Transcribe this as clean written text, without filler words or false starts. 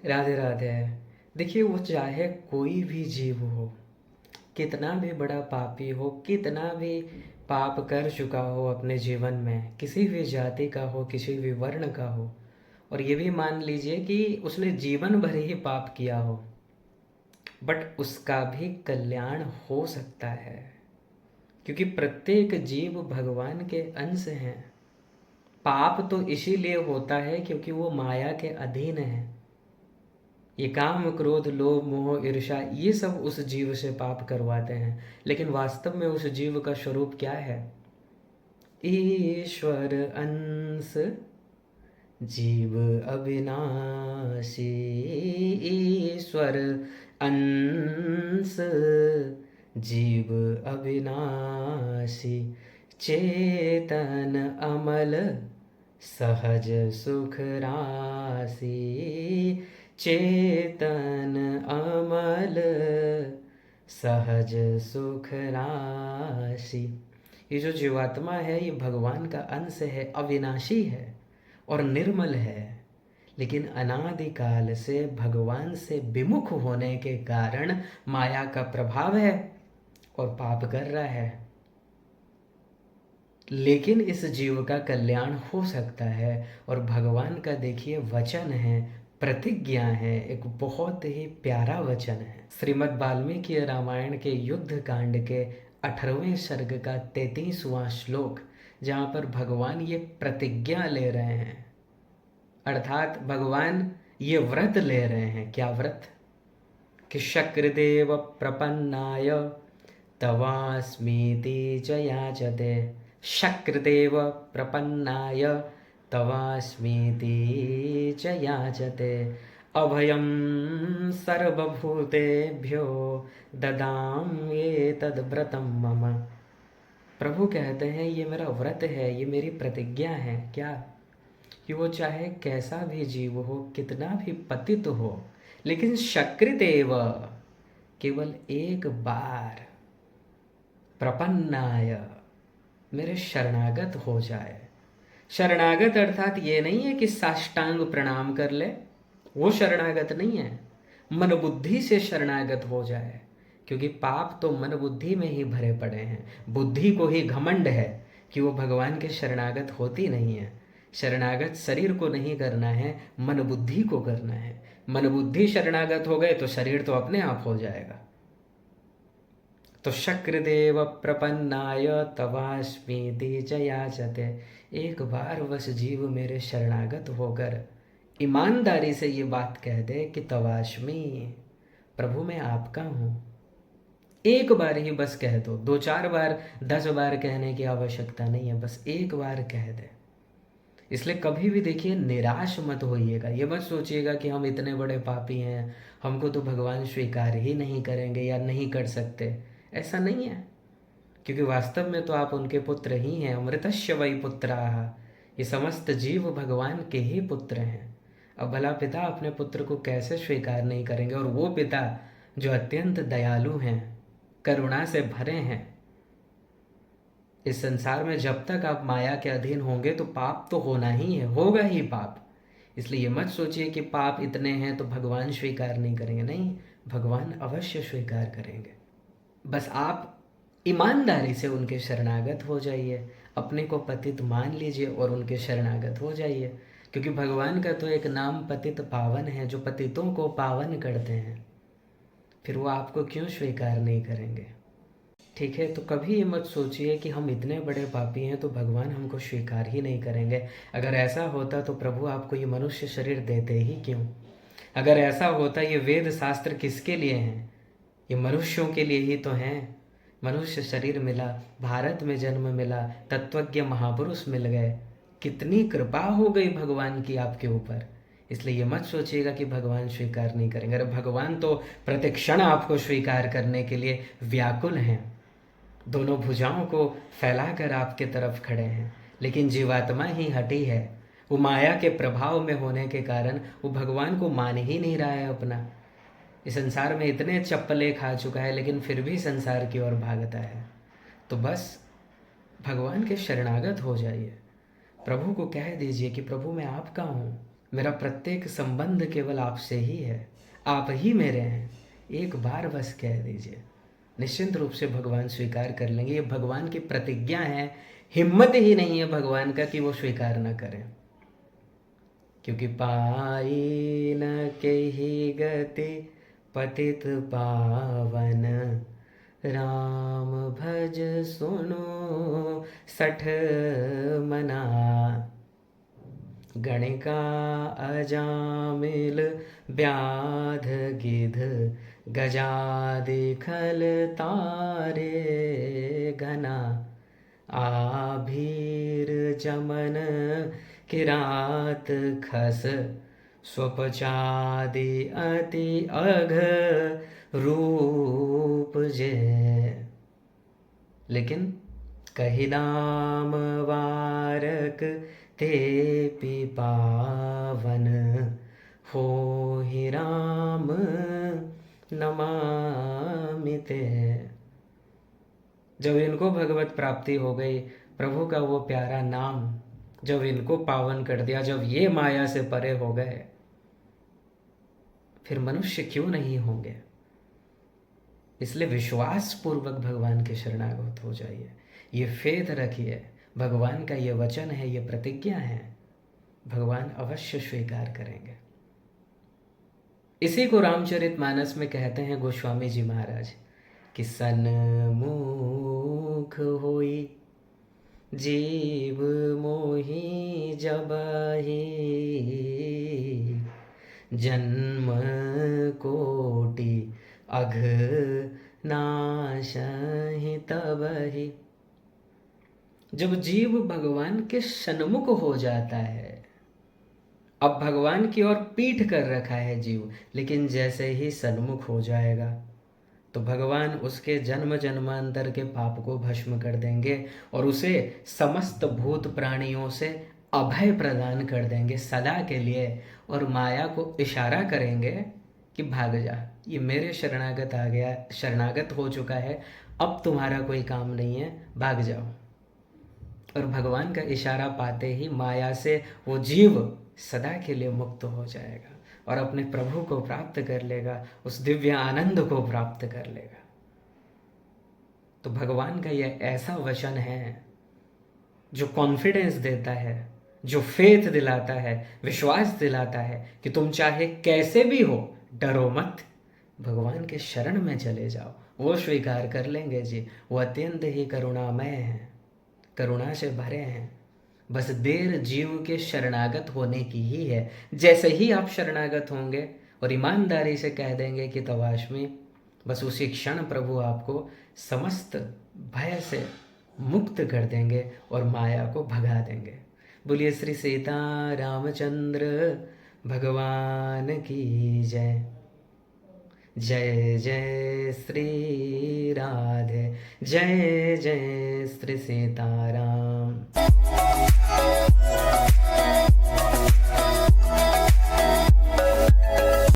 राधे राधे। देखिए, वो चाहे कोई भी जीव हो, कितना भी बड़ा पापी हो, कितना भी पाप कर चुका हो अपने जीवन में, किसी भी जाति का हो, किसी भी वर्ण का हो, और ये भी मान लीजिए कि उसने जीवन भर ही पाप किया हो, बट उसका भी कल्याण हो सकता है। क्योंकि प्रत्येक जीव भगवान के अंश हैं। पाप तो इसीलिए होता है क्योंकि वो माया के अधीन है। ये काम क्रोध लोभ मोह ईर्ष्या ये सब उस जीव से पाप करवाते हैं, लेकिन वास्तव में उस जीव का स्वरूप क्या है? ईश्वर अंश जीव अविनाशी। ईश्वर अंश जीव अविनाशी। चेतन अमल सहज सुख राशि। चेतन अमल सहज सुख राशि। ये जो जीवात्मा है ये भगवान का अंश है, अविनाशी है और निर्मल है, लेकिन अनादिकाल से भगवान से विमुख होने के कारण माया का प्रभाव है और पाप कर रहा है। लेकिन इस जीव का कल्याण हो सकता है, और भगवान का देखिए वचन है, प्रतिज्ञा है, एक बहुत ही प्यारा वचन है। श्रीमद् वाल्मीकि रामायण के युद्ध कांड के 18वें सर्ग का 33वां श्लोक, जहाँ पर भगवान ये प्रतिज्ञा ले रहे हैं, अर्थात भगवान ये व्रत ले रहे हैं। क्या व्रत? कि शक्रदेव प्रपन्नाय तवास्मीति च याचते। शक्रदेव प्रपन्नाय तवास्मीति च याचते। अभयं सर्वभूतेभ्यो ददाम्येतद्व्रतं मम। प्रभु कहते हैं ये मेरा व्रत है, ये मेरी प्रतिज्ञा है। क्या? कि वो चाहे कैसा भी जीव हो, कितना भी पतित हो, लेकिन शक्रदेव केवल एक बार प्रपन्नाय मेरे शरणागत हो जाए। शरणागत अर्थात ये नहीं है कि साष्टांग प्रणाम कर ले, वो शरणागत नहीं है। मन बुद्धि से शरणागत हो जाए, क्योंकि पाप तो मन बुद्धि में ही भरे पड़े हैं। बुद्धि को ही घमंड है कि वो भगवान के शरणागत होती नहीं है। शरणागत शरीर को नहीं करना है, मन बुद्धि को करना है। मन बुद्धि शरणागत हो गए तो शरीर तो अपने आप हो जाएगा। तो शक्रदेव प्रपन्नाय तवास्मीति च याचते। एक बार बस जीव मेरे शरणागत होकर ईमानदारी से ये बात कह दे कि तवास्मी, प्रभु मैं आपका हूँ। एक बार ही बस कह दो, 2-4 बार 10 बार कहने की आवश्यकता नहीं है, बस एक बार कह दे। इसलिए कभी भी देखिए निराश मत होइएगा। ये मत सोचिएगा कि हम इतने बड़े पापी हैं, हमको तो भगवान स्वीकार ही नहीं करेंगे या नहीं कर सकते। ऐसा नहीं है, क्योंकि वास्तव में तो आप उनके पुत्र ही हैं। अमृतस्य वै पुत्राः। ये समस्त जीव भगवान के ही पुत्र हैं। अब भला पिता अपने पुत्र को कैसे स्वीकार नहीं करेंगे? और वो पिता जो अत्यंत दयालु हैं, करुणा से भरे हैं। इस संसार में जब तक आप माया के अधीन होंगे तो पाप तो होना ही है, होगा ही पाप। इसलिए मत सोचिए कि पाप इतने हैं तो भगवान स्वीकार नहीं करेंगे। नहीं, भगवान अवश्य स्वीकार करेंगे। बस आप ईमानदारी से उनके शरणागत हो जाइए, अपने को पतित मान लीजिए और उनके शरणागत हो जाइए। क्योंकि भगवान का तो एक नाम पतित पावन है, जो पतितों को पावन करते हैं। फिर वो आपको क्यों स्वीकार नहीं करेंगे? ठीक है, तो कभी ये मत सोचिए कि हम इतने बड़े पापी हैं तो भगवान हमको स्वीकार ही नहीं करेंगे। अगर ऐसा होता तो प्रभु आपको ये मनुष्य शरीर देते ही क्यों? अगर ऐसा होता, ये वेद शास्त्र किसके लिए हैं? ये मनुष्यों के लिए ही तो हैं। मनुष्य शरीर मिला, भारत में जन्म मिला, तत्वज्ञ महापुरुष मिल गए, कितनी कृपा हो गई भगवान की आपके ऊपर। इसलिए ये मत सोचिएगा कि भगवान स्वीकार नहीं करेंगे। अरे भगवान तो प्रतिक्षण आपको स्वीकार करने के लिए व्याकुल हैं, दोनों भुजाओं को फैलाकर आपके तरफ खड़े हैं। लेकिन जीवात्मा ही हटी है। वो माया के प्रभाव में होने के कारण वो भगवान को मान ही नहीं रहा है अपना। इस संसार में इतने चप्पलें खा चुका है, लेकिन फिर भी संसार की ओर भागता है। तो बस भगवान के शरणागत हो जाइए। प्रभु को कह दीजिए कि प्रभु मैं आपका हूँ, मेरा प्रत्येक संबंध केवल आपसे ही है, आप ही मेरे हैं, एक बार बस कह दीजिए। निश्चिंत रूप से भगवान स्वीकार कर लेंगे। ये भगवान की प्रतिज्ञा है, हिम्मत ही नहीं है भगवान का कि वो स्वीकार ना करें। क्योंकि पाई न केहि गति पतित पावन, राम भज सुनो सठ मना। गणिका अजामिल व्याध गिध, गजादि खल तारे घना। आभीर जमन किरात खस, स्वपचादि अति अघ रूप जय। लेकिन कही नाम वारक ते पावन, हो ही राम नमामि ते। जब इनको भगवत प्राप्ति हो गई, प्रभु का वो प्यारा नाम जब इनको पावन कर दिया, जब ये माया से परे हो गए, फिर मनुष्य क्यों नहीं होंगे। इसलिए विश्वास पूर्वक भगवान के शरणागत हो जाइए, ये फेथ रखिए, भगवान का ये वचन है, ये प्रतिज्ञा है, भगवान अवश्य स्वीकार करेंगे। इसी को रामचरितमानस में कहते हैं गोस्वामी जी महाराज कि सन्मुख होई जीव मोहि जबहि, जन्म कोटि अघ नाशहि तबहि। जब जीव भगवान के सन्मुख हो जाता है, अब भगवान की ओर पीठ कर रखा है जीव, लेकिन जैसे ही सन्मुख हो जाएगा तो भगवान उसके जन्म जन्मांतर के पाप को भस्म कर देंगे और उसे समस्त भूत प्राणियों से अभय प्रदान कर देंगे सदा के लिए, और माया को इशारा करेंगे कि भाग जा, ये मेरे शरणागत आ गया, शरणागत हो चुका है, अब तुम्हारा कोई काम नहीं है, भाग जाओ। और भगवान का इशारा पाते ही माया से वो जीव सदा के लिए मुक्त हो जाएगा और अपने प्रभु को प्राप्त कर लेगा, उस दिव्य आनंद को प्राप्त कर लेगा। तो भगवान का यह ऐसा वचन है जो कॉन्फिडेंस देता है, जो फेथ दिलाता है, विश्वास दिलाता है कि तुम चाहे कैसे भी हो, डरो मत, भगवान के शरण में चले जाओ, वो स्वीकार कर लेंगे जी। वो अत्यंत ही करुणामय हैं, करुणा से भरे हैं। बस देर जीव के शरणागत होने की ही है। जैसे ही आप शरणागत होंगे और ईमानदारी से कह देंगे कि तवाश्मी, बस उसी क्षण प्रभु आपको समस्त भय से मुक्त कर देंगे और माया को भगा देंगे। बोलिए श्री सीता रामचंद्र भगवान की जय। जय जय श्री राधे, जय जय श्री सीताराम।